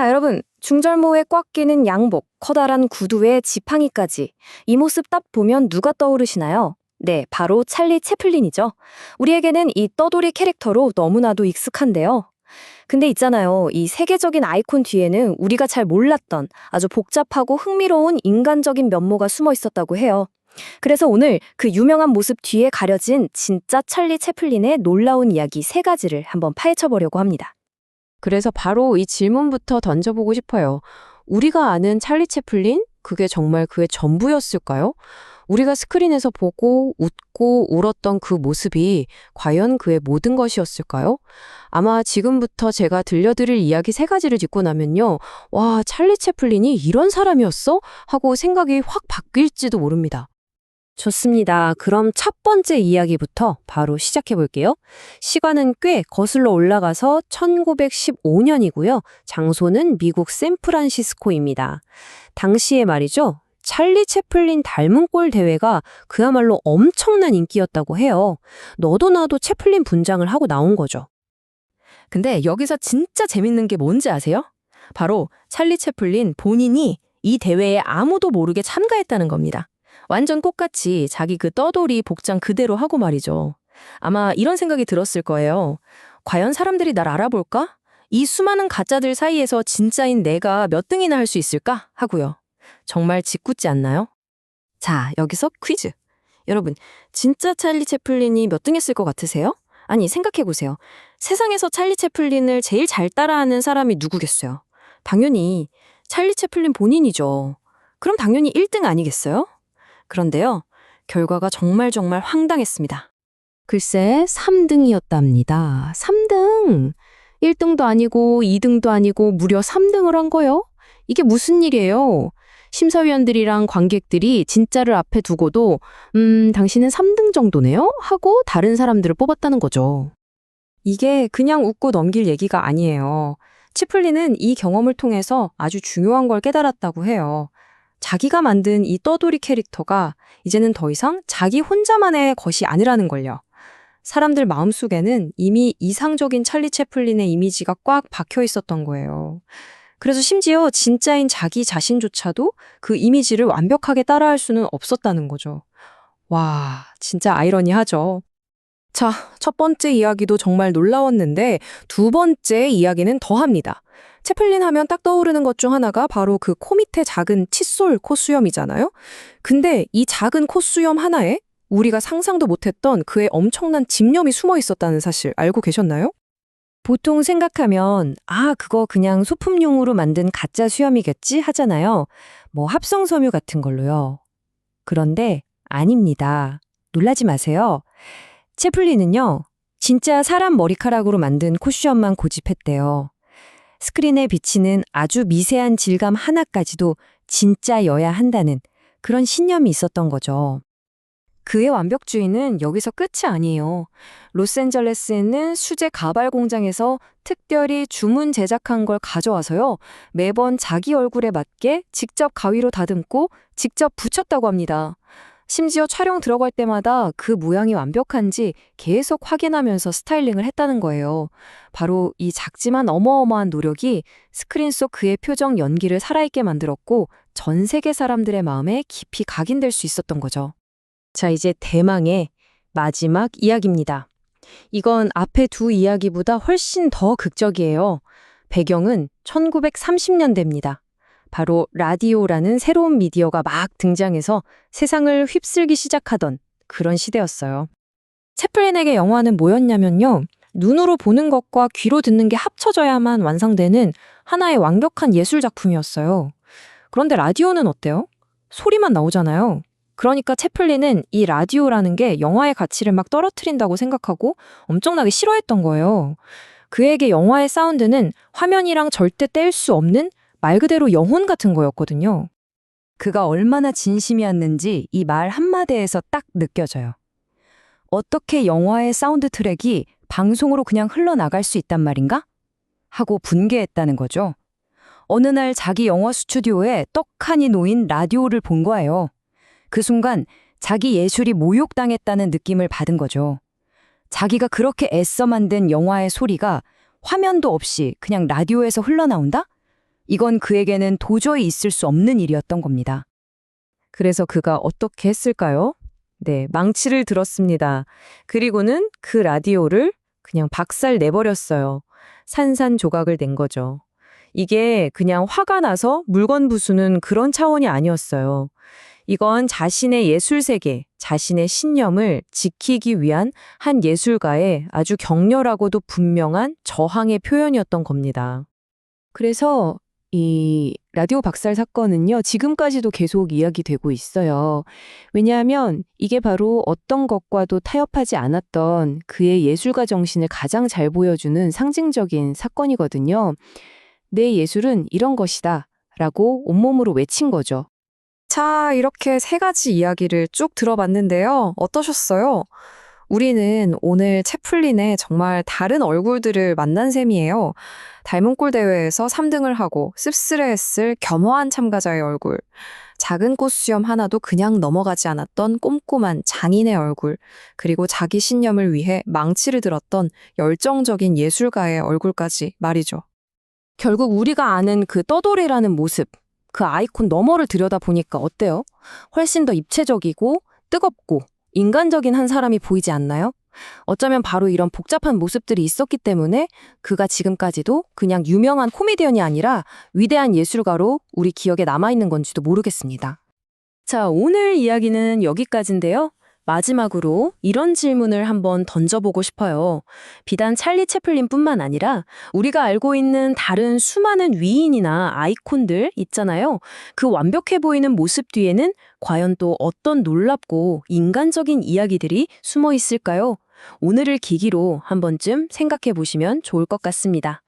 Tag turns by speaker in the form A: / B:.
A: 자, 여러분. 중절모에 꽉 끼는 양복, 커다란 구두에 지팡이까지. 이 모습 딱 보면 누가 떠오르시나요? 네, 바로 찰리 채플린이죠. 우리에게는 이 떠돌이 캐릭터로 너무나도 익숙한데요. 근데 있잖아요. 이 세계적인 아이콘 뒤에는 우리가 잘 몰랐던 아주 복잡하고 흥미로운 인간적인 면모가 숨어 있었다고 해요. 그래서 오늘 그 유명한 모습 뒤에 가려진 진짜 찰리 채플린의 놀라운 이야기 세 가지를 한번 파헤쳐 보려고 합니다.
B: 그래서 바로 이 질문부터 던져보고 싶어요. 우리가 아는 찰리 채플린? 그게 정말 그의 전부였을까요? 우리가 스크린에서 보고 웃고 울었던 그 모습이 과연 그의 모든 것이었을까요? 아마 지금부터 제가 들려드릴 이야기 세 가지를 듣고 나면요. 와, 찰리 채플린이 이런 사람이었어? 하고 생각이 확 바뀔지도 모릅니다. 좋습니다. 그럼 첫 번째 이야기부터 바로 시작해 볼게요. 시간은 꽤 거슬러 올라가서 1915년이고요. 장소는 미국 샌프란시스코입니다. 당시에 말이죠. 찰리 채플린 닮은 꼴 대회가 그야말로 엄청난 인기였다고 해요. 너도 나도 채플린 분장을 하고 나온 거죠.
A: 근데 여기서 진짜 재밌는 게 뭔지 아세요? 바로 찰리 채플린 본인이 이 대회에 아무도 모르게 참가했다는 겁니다. 완전 똑같이 자기 그 떠돌이 복장 그대로 하고 말이죠. 아마 이런 생각이 들었을 거예요. 과연 사람들이 날 알아볼까? 이 수많은 가짜들 사이에서 진짜인 내가 몇 등이나 할 수 있을까? 하고요. 정말 짓궂지 않나요? 자, 여기서 퀴즈. 여러분, 진짜 찰리 채플린이 몇 등 했을 것 같으세요? 아니, 생각해보세요. 세상에서 찰리 채플린을 제일 잘 따라하는 사람이 누구겠어요? 당연히 찰리 채플린 본인이죠. 그럼 당연히 1등 아니겠어요? 그런데요, 결과가 정말 황당했습니다.
B: 글쎄, 3등이었답니다. 3등! 1등도 아니고 2등도 아니고 무려 3등을 한 거요? 이게 무슨 일이에요? 심사위원들이랑 관객들이 진짜를 앞에 두고도 당신은 3등 정도네요? 하고 다른 사람들을 뽑았다는 거죠.
A: 이게 그냥 웃고 넘길 얘기가 아니에요. 치플린은 이 경험을 통해서 아주 중요한 걸 깨달았다고 해요. 자기가 만든 이 떠돌이 캐릭터가 이제는 더 이상 자기 혼자만의 것이 아니라는 걸요. 사람들 마음속에는 이미 이상적인 찰리 채플린의 이미지가 꽉 박혀 있었던 거예요. 그래서 심지어 진짜인 자기 자신조차도 그 이미지를 완벽하게 따라할 수는 없었다는 거죠. 와, 진짜 아이러니하죠. 자, 첫 번째 이야기도 정말 놀라웠는데 두 번째 이야기는 더합니다. 채플린 하면 딱 떠오르는 것 중 하나가 바로 그 코 밑에 작은 칫솔 콧수염이잖아요. 근데 이 작은 콧수염 하나에 우리가 상상도 못했던 그의 엄청난 집념이 숨어 있었다는 사실 알고 계셨나요? 보통 생각하면 그거 그냥 소품용으로 만든 가짜 수염이겠지 하잖아요. 뭐 합성섬유 같은 걸로요. 그런데 아닙니다. 놀라지 마세요. 채플린은요, 진짜 사람 머리카락으로 만든 콧수염만 고집했대요. 스크린에 비치는 아주 미세한 질감 하나까지도 진짜여야 한다는 그런 신념이 있었던 거죠. 그의 완벽주의는 여기서 끝이 아니에요. 로스앤젤레스에 있는 수제 가발 공장에서 특별히 주문 제작한 걸 가져와서요. 매번 자기 얼굴에 맞게 직접 가위로 다듬고 직접 붙였다고 합니다. 심지어 촬영 들어갈 때마다 그 모양이 완벽한지 계속 확인하면서 스타일링을 했다는 거예요. 바로 이 작지만 어마어마한 노력이 스크린 속 그의 표정 연기를 살아있게 만들었고 전 세계 사람들의 마음에 깊이 각인될 수 있었던 거죠. 자, 이제 대망의 마지막 이야기입니다. 이건 앞에 두 이야기보다 훨씬 더 극적이에요. 배경은 1930년대입니다. 바로 라디오라는 새로운 미디어가 막 등장해서 세상을 휩쓸기 시작하던 그런 시대였어요. 채플린에게 영화는 뭐였냐면요. 눈으로 보는 것과 귀로 듣는 게 합쳐져야만 완성되는 하나의 완벽한 예술 작품이었어요. 그런데 라디오는 어때요? 소리만 나오잖아요. 그러니까 채플린은 이 라디오라는 게 영화의 가치를 막 떨어뜨린다고 생각하고 엄청나게 싫어했던 거예요. 그에게 영화의 사운드는 화면이랑 절대 뗄 수 없는 말 그대로 영혼 같은 거였거든요. 그가 얼마나 진심이었는지 이 말 한마디에서 딱 느껴져요. 어떻게 영화의 사운드 트랙이 방송으로 그냥 흘러나갈 수 있단 말인가? 하고 분개했다는 거죠. 어느 날 자기 영화 스튜디오에 떡하니 놓인 라디오를 본 거예요. 그 순간 자기 예술이 모욕당했다는 느낌을 받은 거죠. 자기가 그렇게 애써 만든 영화의 소리가 화면도 없이 그냥 라디오에서 흘러나온다?
C: 이건 그에게는 도저히 있을 수 없는 일이었던 겁니다.
B: 그래서 그가 어떻게 했을까요? 네, 망치를 들었습니다. 그리고는 그 라디오를 그냥 박살 내버렸어요. 산산조각을 낸 거죠. 이게 그냥 화가 나서 물건 부수는 그런 차원이 아니었어요. 이건 자신의 예술세계, 자신의 신념을 지키기 위한 한 예술가의 아주 격렬하고도 분명한 저항의 표현이었던 겁니다.
C: 그래서 이 라디오 박살 사건은요, 지금까지도 계속 이야기되고 있어요. 왜냐하면 이게 바로 어떤 것과도 타협하지 않았던 그의 예술가 정신을 가장 잘 보여주는 상징적인 사건이거든요. 내 예술은 이런 것이다 라고 온몸으로 외친 거죠.
A: 자, 이렇게 세 가지 이야기를 쭉 들어봤는데요. 어떠셨어요? 우리는 오늘 채플린의 정말 다른 얼굴들을 만난 셈이에요. 닮은 꼴 대회에서 3등을 하고 씁쓸해했을 겸허한 참가자의 얼굴, 작은 꽃 수염 하나도 그냥 넘어가지 않았던 꼼꼼한 장인의 얼굴, 그리고 자기 신념을 위해 망치를 들었던 열정적인 예술가의 얼굴까지 말이죠.
C: 결국 우리가 아는 그 떠돌이라는 모습, 그 아이콘 너머를 들여다보니까 어때요? 훨씬 더 입체적이고 뜨겁고 인간적인 한 사람이 보이지 않나요? 어쩌면 바로 이런 복잡한 모습들이 있었기 때문에 그가 지금까지도 그냥 유명한 코미디언이 아니라 위대한 예술가로 우리 기억에 남아있는 건지도 모르겠습니다.
B: 자, 오늘 이야기는 여기까지인데요. 마지막으로 이런 질문을 한번 던져보고 싶어요. 비단 찰리 채플린뿐만 아니라 우리가 알고 있는 다른 수많은 위인이나 아이콘들 있잖아요. 그 완벽해 보이는 모습 뒤에는 과연 또 어떤 놀랍고 인간적인 이야기들이 숨어 있을까요? 오늘을 계기로 한 번쯤 생각해 보시면 좋을 것 같습니다.